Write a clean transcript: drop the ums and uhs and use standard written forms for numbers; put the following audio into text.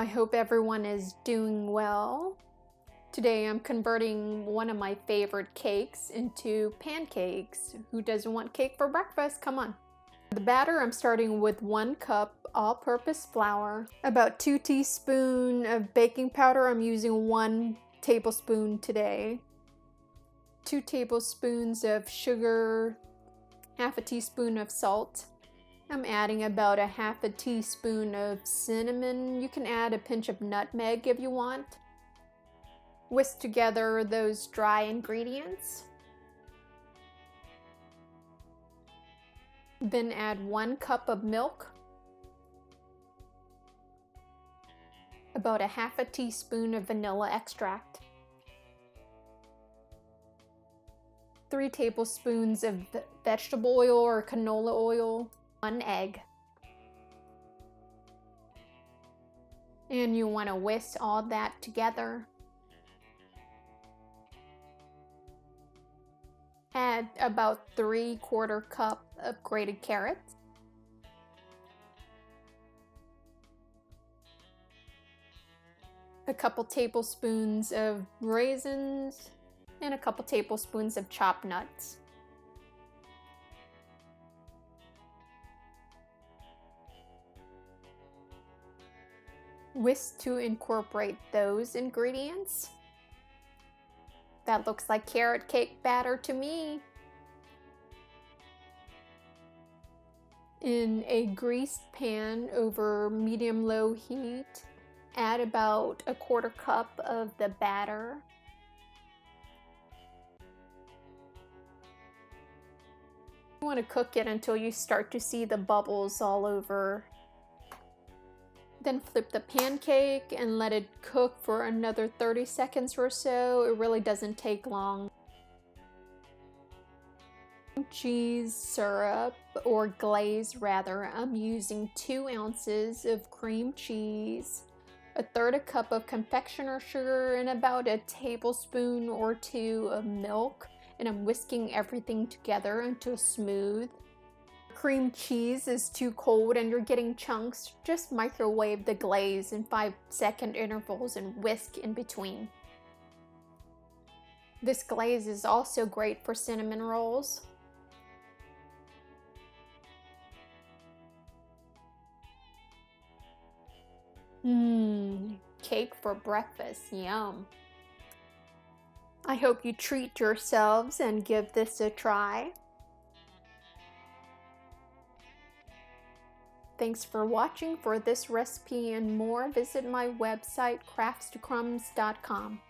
I hope everyone is doing well. Today I'm converting one of my favorite cakes into pancakes. Who doesn't want cake for breakfast? Come on. The batter, I'm starting with 1 cup all-purpose flour, about 2 teaspoons of baking powder. I'm using 1 tablespoon today. 2 tablespoons of sugar, half a teaspoon of salt. I'm adding about a half a teaspoon of cinnamon. You can add a pinch of nutmeg if you want. Whisk together those dry ingredients. Then add 1 cup of milk, about a half a teaspoon of vanilla extract, 3 tablespoons of vegetable oil or canola oil, 1 egg. And you want to whisk all that together. Add about 3/4 cup of grated carrots. A couple tablespoons of raisins and a couple tablespoons of chopped nuts. Whisk to incorporate those ingredients. That looks like carrot cake batter to me. In a greased pan over medium-low heat, add about a 1/4 cup of the batter. You want to cook it until you start to see the bubbles all over. Then flip the pancake and let it cook for another 30 seconds or so. It really doesn't take long. Cheese syrup, or glaze rather, I'm using 2 ounces of cream cheese, 1/3 cup of confectioner sugar, and about a tablespoon or 2 of milk, and I'm whisking everything together until smooth. Cream cheese is too cold and you're getting chunks, just microwave the glaze in 5-second intervals and whisk in between. This glaze is also great for cinnamon rolls. Cake for breakfast, yum. I hope you treat yourselves and give this a try. Thanks for watching. For this recipe and more, visit my website, craftstocrumbs.com.